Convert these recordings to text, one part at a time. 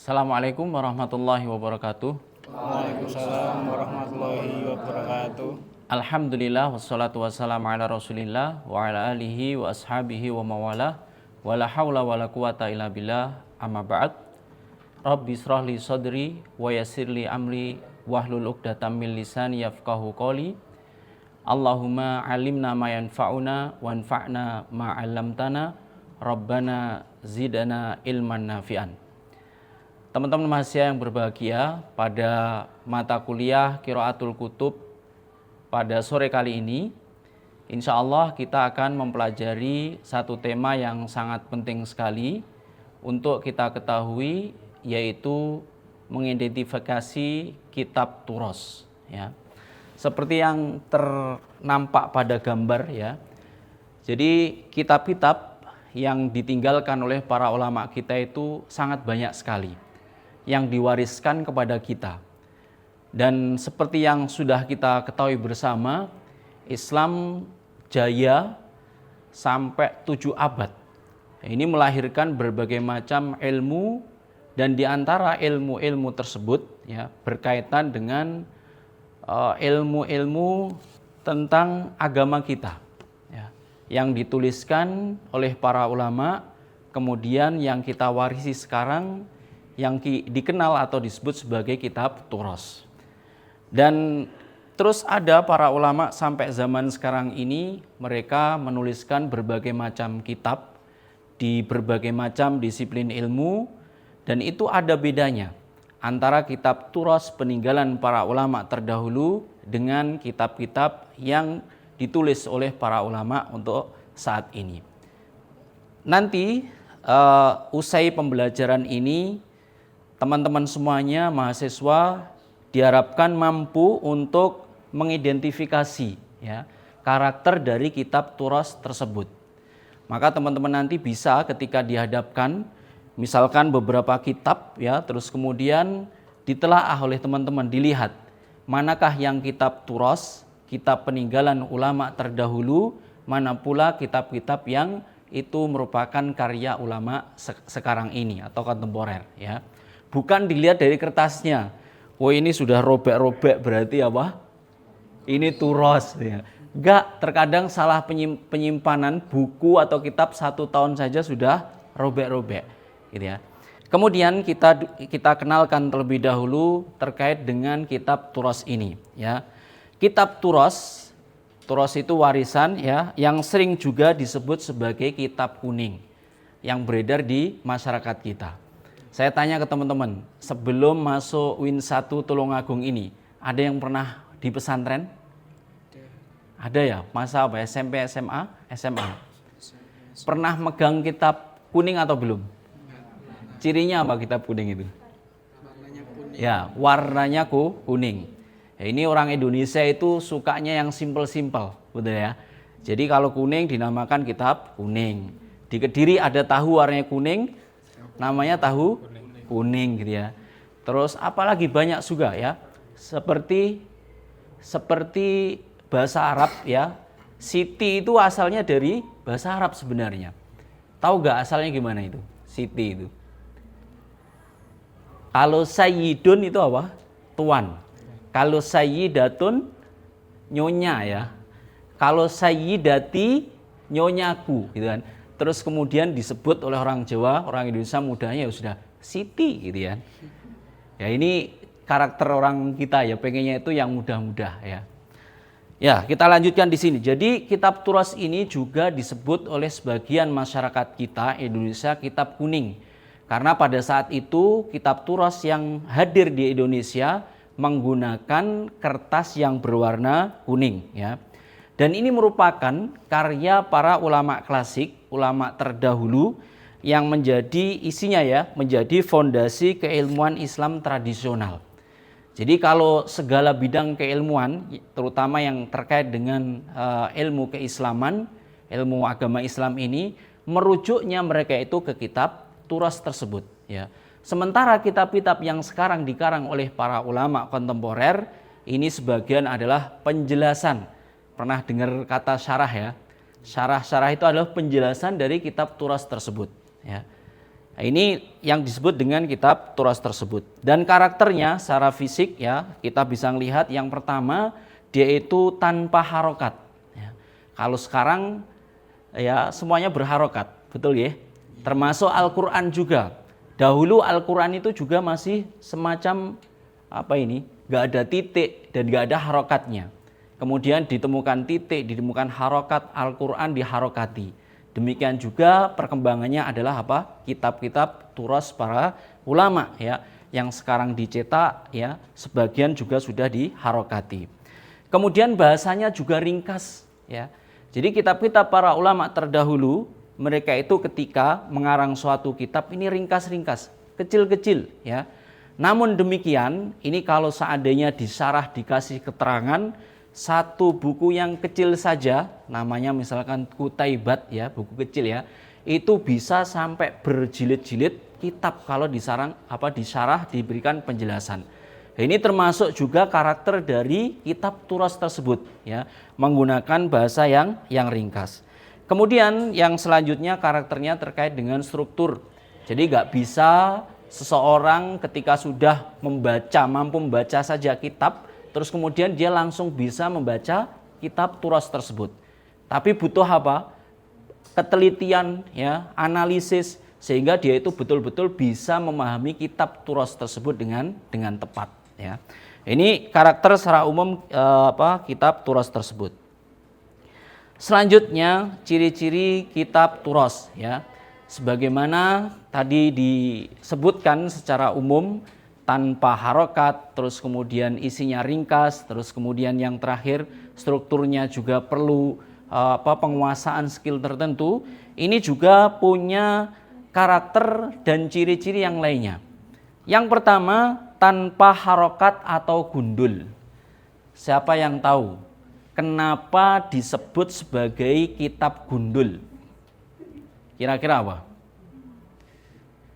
Assalamualaikum warahmatullahi wabarakatuh. Waalaikumsalam warahmatullahi wabarakatuh. Alhamdulillah wassalatu wassalamu ala rasulillah wa ala alihi wa ashabihi wa mawalah wa la hawla wa la quwata illa billah amma ba'd. Rabbi israh li sadri wa yassir li amri wahlul 'uqdatam min lisani yafqahu qawli. Allahumma alimna ma yanfa'una wanfa'na ma 'allamtana. Rabbana zidana ilman nafi'an. Teman-teman mahasiswa yang berbahagia, pada mata kuliah Qiraatul Kutub pada sore kali ini, insya Allah kita akan mempelajari satu tema yang sangat penting sekali untuk kita ketahui, yaitu mengidentifikasi kitab turos. Ya. Seperti yang ternampak pada gambar, ya. Jadi kitab-kitab yang ditinggalkan oleh para ulama kita itu sangat banyak sekali yang diwariskan kepada kita. Dan seperti yang sudah kita ketahui bersama, Islam jaya sampai 7 abad. Ini melahirkan berbagai macam ilmu, dan di antara ilmu-ilmu tersebut ya, berkaitan dengan ilmu-ilmu tentang agama kita ya, yang dituliskan oleh para ulama, kemudian yang kita warisi sekarang, yang dikenal atau disebut sebagai kitab turos. Dan terus ada para ulama sampai zaman sekarang ini, mereka menuliskan berbagai macam kitab di berbagai macam disiplin ilmu, dan itu ada bedanya antara kitab turos peninggalan para ulama terdahulu dengan kitab-kitab yang ditulis oleh para ulama untuk saat ini. Nanti usai pembelajaran ini, teman-teman semuanya mahasiswa diharapkan mampu untuk mengidentifikasi ya, karakter dari kitab turos tersebut. Maka teman-teman nanti bisa ketika dihadapkan misalkan beberapa kitab ya, terus kemudian ditelaah oleh teman-teman, dilihat manakah yang kitab turos, kitab peninggalan ulama terdahulu, mana pula kitab-kitab yang itu merupakan karya ulama sekarang ini atau kontemporer ya. Bukan dilihat dari kertasnya, oh ini sudah robek-robek berarti apa? Ini turos ya. Enggak, terkadang salah penyimpanan buku atau kitab 1 tahun saja sudah robek-robek gitu ya. Kemudian kita kenalkan terlebih dahulu terkait dengan kitab turos ini ya. Kitab turos itu warisan ya, yang sering juga disebut sebagai kitab kuning yang beredar di masyarakat kita. Saya tanya ke teman-teman, sebelum masuk Win 1 Tulungagung ini, ada yang pernah di pesantren? Ada ya? Masa apa? SMP, SMA? SMA. Pernah megang kitab kuning atau belum? Cirinya apa kitab kuning itu? Warnanya kuning. Ya, warnanya kuning. Ya, ini orang Indonesia itu sukanya yang simpel-simpel, betul ya. Jadi kalau kuning dinamakan kitab kuning. Di Kediri ada tahu warnanya kuning, namanya tahu kuning gitu ya. Terus apalagi banyak juga ya. Seperti bahasa Arab ya. Siti itu asalnya dari bahasa Arab sebenarnya. Tahu gak asalnya gimana itu? Siti itu. Kalau sayyidun itu apa? Tuan. Kalau sayyidatun nyonya ya. Kalau sayyidati nyonyaku gitu kan. Terus kemudian disebut oleh orang Jawa, orang Indonesia mudahnya ya sudah Siti gitu ya. Ya ini karakter orang kita ya, pengennya itu yang mudah-mudah ya. Ya, kita lanjutkan di sini. Jadi kitab turos ini juga disebut oleh sebagian masyarakat kita Indonesia kitab kuning. Karena pada saat itu kitab turos yang hadir di Indonesia menggunakan kertas yang berwarna kuning ya. Dan ini merupakan karya para ulama klasik, ulama terdahulu yang menjadi isinya ya, menjadi fondasi keilmuan Islam tradisional. Jadi kalau segala bidang keilmuan, terutama yang terkait dengan ilmu keislaman, ilmu agama Islam ini, merujuknya mereka itu ke kitab turos tersebut ya. Sementara kitab-kitab yang sekarang dikarang oleh para ulama kontemporer, ini sebagian adalah penjelasan. Pernah dengar kata syarah ya? Syarah-syarah itu adalah penjelasan dari kitab turos tersebut ya. Nah, ini yang disebut dengan kitab turas tersebut. Dan karakternya secara fisik ya, kita bisa melihat yang pertama dia itu tanpa harokat. Ya. Kalau sekarang ya semuanya berharokat, betul ya? Termasuk Al-Quran juga. Dahulu Al-Quran itu juga masih semacam apa ini? Gak ada titik dan gak ada harokatnya. Kemudian ditemukan titik, ditemukan harokat, Al-Quran diharokati. Demikian juga perkembangannya adalah apa? Kitab-kitab turas para ulama ya, yang sekarang dicetak ya, sebagian juga sudah diharokati. Kemudian bahasanya juga ringkas ya. Jadi kitab-kitab para ulama terdahulu, mereka itu ketika mengarang suatu kitab ini ringkas-ringkas, kecil-kecil ya. Namun demikian, ini kalau seandainya disarah dikasih keterangan, satu buku yang kecil saja, namanya misalkan Kutaibat ya, buku kecil ya, itu bisa sampai berjilid-jilid kitab kalau disarah diberikan penjelasan. Ini termasuk juga karakter dari kitab turas tersebut ya, menggunakan bahasa yang ringkas. Kemudian yang selanjutnya karakternya terkait dengan struktur. Jadi nggak bisa seseorang ketika sudah mampu membaca saja kitab, terus kemudian dia langsung bisa membaca kitab turas tersebut. Tapi butuh apa? Ketelitian, ya, analisis, sehingga dia itu betul-betul bisa memahami kitab turas tersebut dengan tepat. Ya. Ini karakter secara umum kitab turas tersebut. Selanjutnya ciri-ciri kitab turas, ya. Sebagaimana tadi disebutkan secara umum, tanpa harokat, terus kemudian isinya ringkas, terus kemudian yang terakhir strukturnya juga perlu penguasaan skill tertentu. Ini juga punya karakter dan ciri-ciri yang lainnya. Yang pertama, tanpa harokat atau gundul. Siapa yang tahu kenapa disebut sebagai kitab gundul? Kira-kira apa?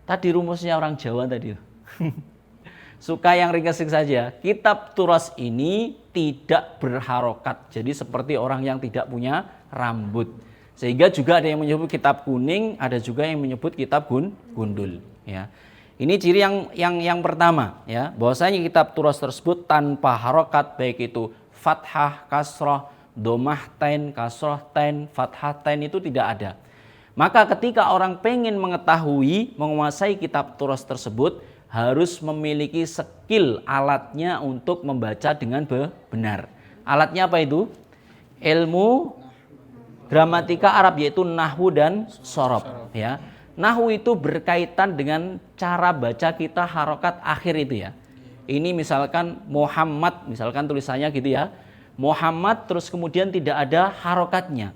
Tadi rumusnya orang Jawa tadi. Suka yang ringkas-ringkas saja. Kitab turas ini tidak berharokat. Jadi seperti orang yang tidak punya rambut. Sehingga juga ada yang menyebut kitab kuning, ada juga yang menyebut kitab gundul. Ya. Ini ciri yang pertama. Ya. Bahwasanya kitab turas tersebut tanpa harokat, baik itu fathah, kasroh, domah tain, kasroh tain, fathah tain, itu tidak ada. Maka ketika orang pengen mengetahui, menguasai kitab turas tersebut, harus memiliki skill alatnya untuk membaca dengan benar. Alatnya apa itu? Ilmu gramatika Arab, yaitu nahwu dan sorob. Ya. Nahwu itu berkaitan dengan cara baca kita harokat akhir itu ya. Ini misalkan Muhammad, misalkan tulisannya gitu ya. Muhammad terus kemudian tidak ada harokatnya.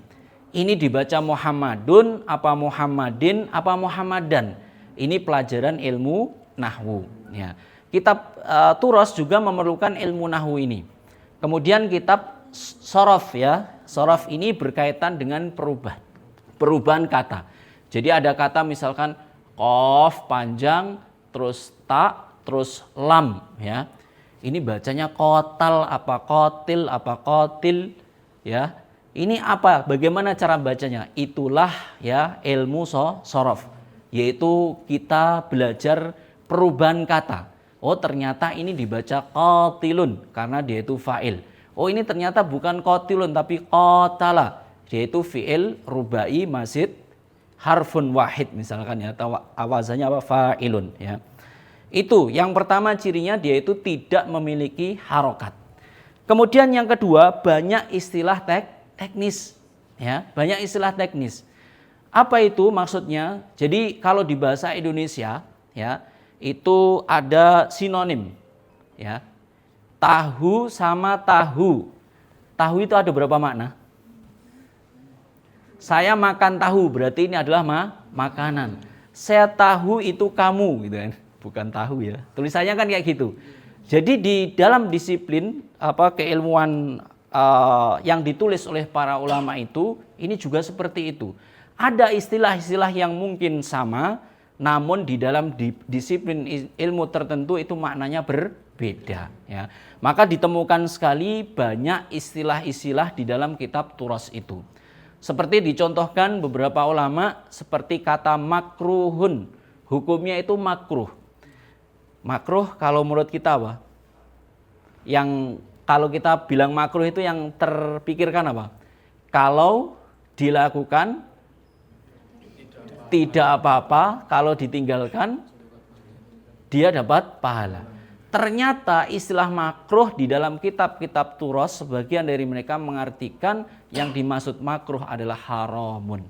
Ini dibaca Muhammadun, apa Muhammadin, apa Muhammadan. Ini pelajaran ilmu nahwu. Ya. Kitab turas juga memerlukan ilmu nahwu ini. Kemudian kitab sorof ya. Sorof ini berkaitan dengan perubahan kata. Jadi ada kata misalkan qaf panjang, terus ta, terus lam ya. Ini bacanya kotal, apa kotil, apa kotil ya. Ini apa? Bagaimana cara bacanya? Itulah ya ilmu sorof. Yaitu kita belajar perubahan kata. Oh ternyata ini dibaca qatilun karena dia itu fa'il. Oh ini ternyata bukan qatilun tapi qatala. Dia itu fi'il rubai mazid harfun wahid misalkan ya. Awazannya apa? Fa'ilun ya. Itu yang pertama cirinya, dia itu tidak memiliki harokat. Kemudian yang kedua, banyak istilah teknis ya, banyak istilah teknis. Apa itu maksudnya? Jadi kalau di bahasa Indonesia ya, itu ada sinonim ya. Tahu sama tahu. Tahu itu ada berapa makna? Saya makan tahu, berarti ini adalah makanan. Saya tahu itu kamu gitu kan. Bukan tahu ya. Tulisannya kan kayak gitu. Jadi di dalam disiplin keilmuan yang ditulis oleh para ulama itu, ini juga seperti itu. Ada istilah-istilah yang mungkin sama, namun di dalam disiplin ilmu tertentu itu maknanya berbeda. Ya. Maka ditemukan sekali banyak istilah-istilah di dalam kitab turas itu. Seperti dicontohkan beberapa ulama, seperti kata makruhun. hukumnya itu makruh. Makruh kalau menurut kita apa? Yang kalau kita bilang makruh itu yang terpikirkan apa? Kalau dilakukan tidak apa-apa, kalau ditinggalkan dia dapat pahala. Ternyata istilah makruh di dalam kitab-kitab turos sebagian dari mereka mengartikan yang dimaksud makruh adalah haramun.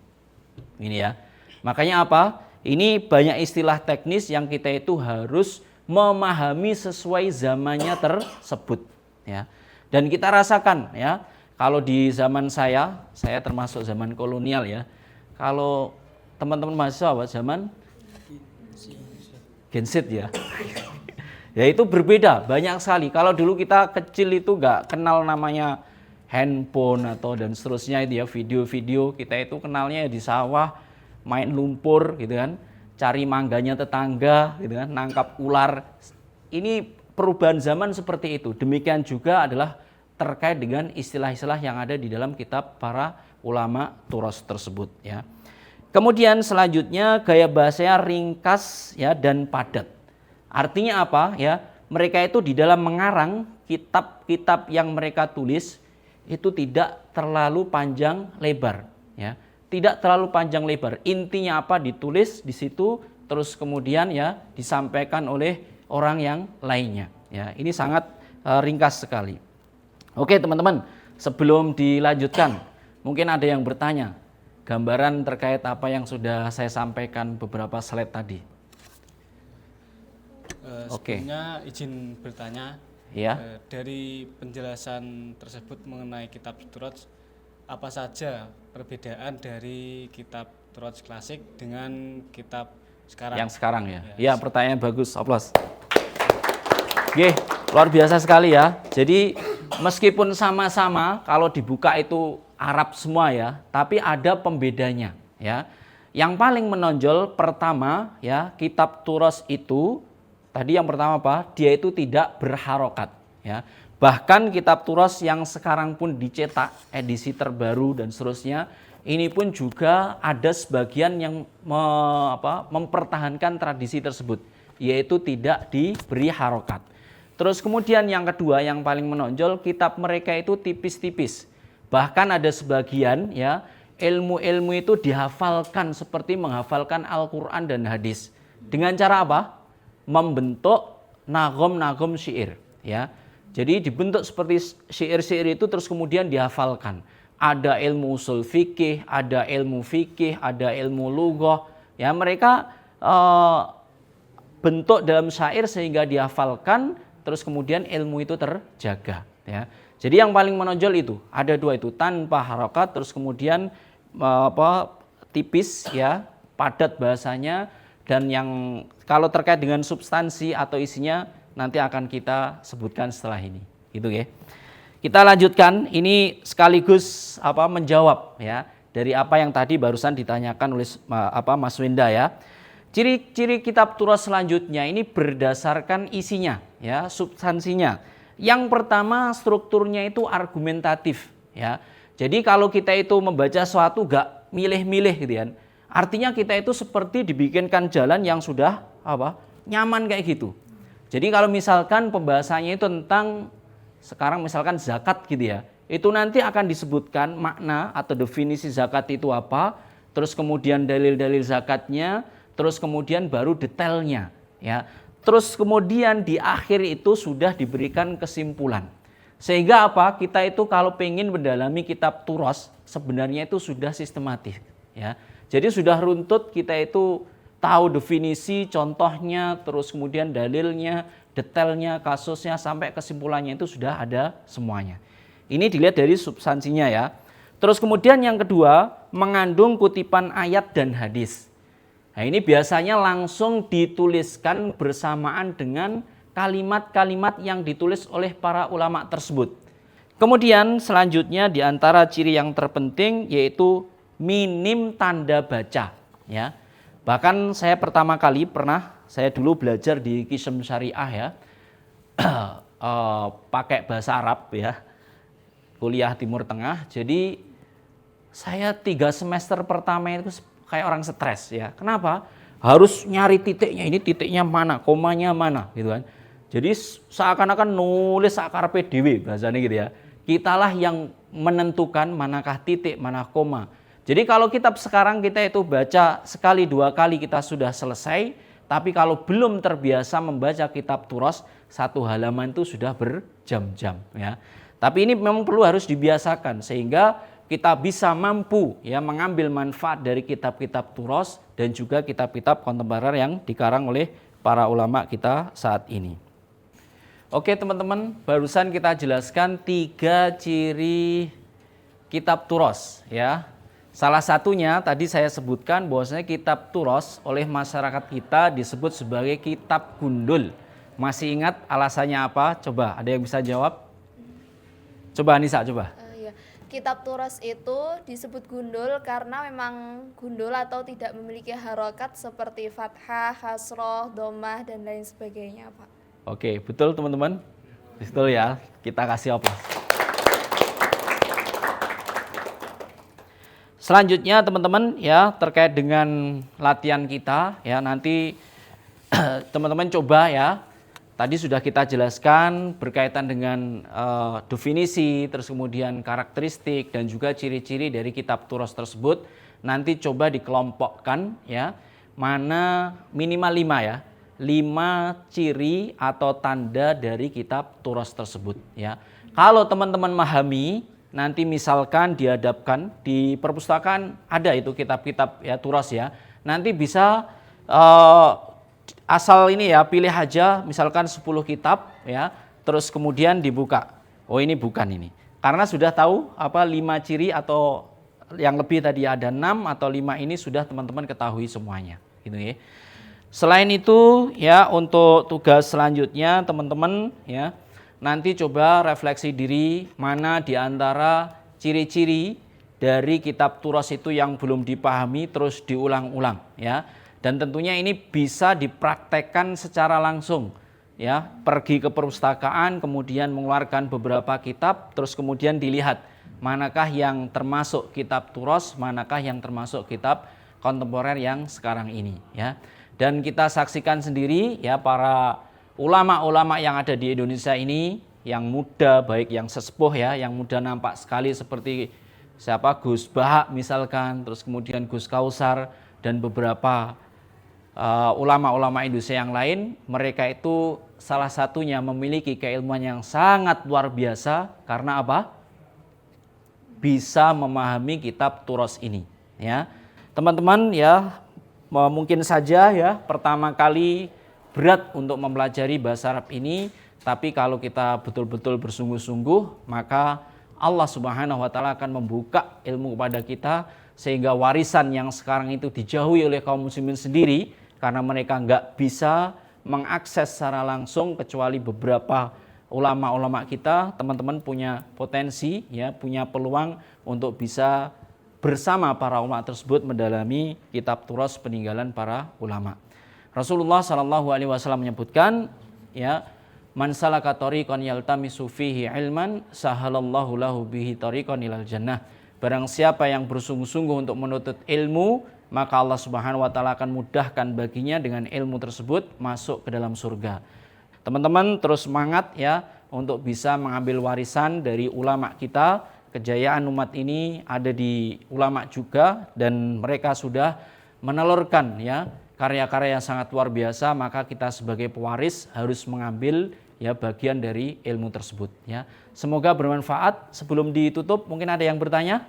Ini ya. Makanya apa? Ini banyak istilah teknis yang kita itu harus memahami sesuai zamannya tersebut ya. Dan kita rasakan ya, kalau di zaman saya termasuk zaman kolonial ya. Kalau teman-teman mahasiswa zaman Gen Z ya. Ya itu berbeda banyak sekali. Kalau dulu kita kecil itu nggak kenal namanya handphone atau dan seterusnya itu ya, video-video kita itu kenalnya di sawah, main lumpur gitu kan, cari mangganya tetangga gitu kan, nangkap ular. Ini perubahan zaman seperti itu. Demikian juga adalah terkait dengan istilah-istilah yang ada di dalam kitab para ulama turos tersebut ya. Kemudian selanjutnya gaya bahasanya ringkas ya dan padat. Artinya apa ya? Mereka itu di dalam mengarang kitab-kitab yang mereka tulis itu tidak terlalu panjang lebar ya. Tidak terlalu panjang lebar. Intinya apa ditulis di situ terus kemudian ya disampaikan oleh orang yang lainnya ya. Ini sangat ringkas sekali. Oke, teman-teman, sebelum dilanjutkan mungkin ada yang bertanya gambaran terkait apa yang sudah saya sampaikan beberapa slide tadi. Sebelumnya izin bertanya, Ya. dari penjelasan tersebut mengenai kitab Turos, apa saja perbedaan dari kitab Turos klasik dengan kitab sekarang? Yang sekarang ya. Ya, pertanyaan bagus. Aplaus. Oke, luar biasa sekali ya. Jadi meskipun sama-sama kalau dibuka itu Arab semua ya, tapi ada pembedanya ya. Yang paling menonjol pertama ya, kitab Turos itu tadi yang pertama apa? Dia itu tidak berharokat ya. Bahkan kitab Turos yang sekarang pun dicetak edisi terbaru dan seterusnya, ini pun juga ada sebagian yang mempertahankan tradisi tersebut, yaitu tidak diberi harokat. Terus kemudian yang kedua yang paling menonjol, kitab mereka itu tipis-tipis. Bahkan ada sebagian ya, ilmu-ilmu itu dihafalkan seperti menghafalkan Al-Quran dan hadis. Dengan cara apa? Membentuk nagom-nagom syair ya. Jadi dibentuk seperti syair-syair itu terus kemudian dihafalkan. Ada ilmu usul fikih, ada ilmu fikih, ada ilmu lughah. Ya, mereka bentuk dalam syair sehingga dihafalkan terus kemudian ilmu itu terjaga ya. Jadi yang paling menonjol itu ada dua itu, tanpa harokat terus kemudian tipis ya, padat bahasanya. Dan yang kalau terkait dengan substansi atau isinya nanti akan kita sebutkan setelah ini, gitu ya. Kita lanjutkan, ini sekaligus menjawab ya dari apa yang tadi barusan ditanyakan oleh Mas Wenda ya. Ciri-ciri kitab Turos selanjutnya ini berdasarkan isinya ya, substansinya. Yang pertama strukturnya itu argumentatif ya. Jadi kalau kita itu membaca suatu gak milih-milih gitu kan. Artinya kita itu seperti dibikinkan jalan yang sudah nyaman kayak gitu. Jadi kalau misalkan pembahasannya itu tentang sekarang misalkan zakat gitu ya, itu nanti akan disebutkan makna atau definisi zakat itu apa, terus kemudian dalil-dalil zakatnya, terus kemudian baru detailnya ya. Terus kemudian di akhir itu sudah diberikan kesimpulan. Sehingga apa? Kita itu kalau pengen mendalami kitab Turos sebenarnya itu sudah sistematis ya. Jadi sudah runtut, kita itu tahu definisi, contohnya, terus kemudian dalilnya, detailnya, kasusnya, sampai kesimpulannya itu sudah ada semuanya. Ini dilihat dari substansinya ya. Terus kemudian yang kedua, mengandung kutipan ayat dan hadis. Nah ini biasanya langsung dituliskan bersamaan dengan kalimat-kalimat yang ditulis oleh para ulama tersebut. Kemudian selanjutnya di antara ciri yang terpenting yaitu minim tanda baca ya. Bahkan saya pertama kali saya dulu belajar di Kisem Syariah ya, pakai bahasa Arab ya, kuliah Timur Tengah. Jadi saya 3 semester pertama itu kayak orang stres ya. Kenapa? harus nyari titiknya, ini titiknya mana, komanya mana gitu kan. Jadi seakan-akan nulis sakarepe dhewe bahasanya gitu ya. Kitalah yang menentukan manakah titik, mana koma. Jadi kalau kitab sekarang kita itu baca sekali dua kali kita sudah selesai, tapi kalau belum terbiasa membaca kitab turos, satu halaman itu sudah berjam-jam ya. Tapi ini memang perlu harus dibiasakan sehingga kita bisa mampu ya mengambil manfaat dari kitab-kitab turos dan juga kitab-kitab kontemporer yang dikarang oleh para ulama kita saat ini. Oke teman-teman, barusan kita jelaskan 3 ciri kitab turos ya. Salah satunya tadi saya sebutkan bahwasanya kitab turos oleh masyarakat kita disebut sebagai kitab gundul. Masih ingat alasannya apa? Coba ada yang bisa jawab? Coba Anissa, coba. Ya. Kitab turos itu disebut gundul karena memang gundul atau tidak memiliki harokat seperti fathah, kasroh, domah, dan lain sebagainya, Pak. Oke, betul teman-teman? Betul ya, kita kasih aplaus. Selanjutnya teman-teman ya terkait dengan latihan kita ya nanti teman-teman coba ya. Tadi sudah kita jelaskan berkaitan dengan definisi, terus kemudian karakteristik dan juga ciri-ciri dari kitab turos tersebut. Nanti coba dikelompokkan ya, mana minimal 5 ya. 5 ciri atau tanda dari kitab turos tersebut ya. Kalau teman-teman memahami, nanti misalkan dihadapkan di perpustakaan ada itu kitab-kitab ya turos ya. Nanti bisa asal ini ya pilih aja misalkan 10 kitab ya, terus kemudian dibuka. Oh ini bukan ini. Karena sudah tahu apa 5 ciri atau yang lebih tadi ada 6 atau 5 ini sudah teman-teman ketahui semuanya gitu ya. Selain itu ya untuk tugas selanjutnya teman-teman ya nanti coba refleksi diri mana di antara ciri-ciri dari kitab turos itu yang belum dipahami terus diulang-ulang ya. Dan tentunya ini bisa dipraktekkan secara langsung ya, pergi ke perpustakaan kemudian mengeluarkan beberapa kitab terus kemudian dilihat manakah yang termasuk kitab turos, manakah yang termasuk kitab kontemporer yang sekarang ini ya. Dan kita saksikan sendiri ya para ulama-ulama yang ada di Indonesia ini yang muda baik yang sesepuh ya, yang muda nampak sekali seperti siapa Gus Bahak misalkan, terus kemudian Gus Kausar dan beberapa ulama-ulama Indonesia yang lain, mereka itu salah satunya memiliki keilmuan yang sangat luar biasa karena apa? Bisa memahami kitab turos ini ya. Teman-teman ya mungkin saja ya pertama kali berat untuk mempelajari bahasa Arab ini, tapi kalau kita betul-betul bersungguh-sungguh maka Allah Subhanahu wa taala akan membuka ilmu kepada kita sehingga warisan yang sekarang itu dijauhi oleh kaum muslimin sendiri karena mereka nggak bisa mengakses secara langsung kecuali beberapa ulama-ulama kita. Teman-teman punya potensi ya, punya peluang untuk bisa bersama para ulama tersebut mendalami kitab turos peninggalan para ulama. Rasulullah SAW menyebutkan ya, man salaka tariqan yaltamisu fihi ilman sahalallahu lahu bihi tariqan ilal jannah. Barang siapa yang bersungguh-sungguh untuk menuntut ilmu, maka Allah Subhanahu wa taala akan mudahkan baginya dengan ilmu tersebut masuk ke dalam surga. Teman-teman terus semangat ya untuk bisa mengambil warisan dari ulama kita. Kejayaan umat ini ada di ulama juga dan mereka sudah menelurkan ya karya-karya yang sangat luar biasa, maka kita sebagai pewaris harus mengambil ya bagian dari ilmu tersebut ya. Semoga bermanfaat. Sebelum ditutup mungkin ada yang bertanya?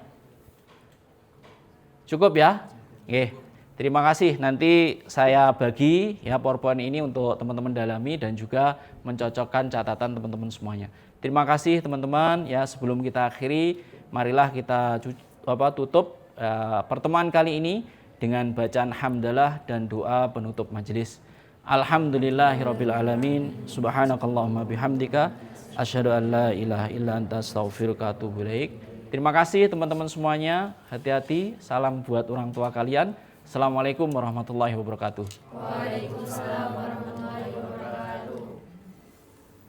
Cukup ya? Oke. Terima kasih. Nanti saya bagi ya PowerPoint ini untuk teman-teman dalami dan juga mencocokkan catatan teman-teman semuanya. Terima kasih teman-teman. Ya sebelum kita akhiri, marilah kita tutup pertemuan kali ini dengan bacaan hamdalah dan doa penutup majelis. Alhamdulillahirabbil alamin. Subhanakallahumma bihamdika asyhadu an la ilaha illa anta astaghfiruka wa atubu ilaik. Terima kasih teman-teman semuanya. Hati-hati. Salam buat orang tua kalian. Assalamualaikum warahmatullahi wabarakatuh. Waalaikumsalam.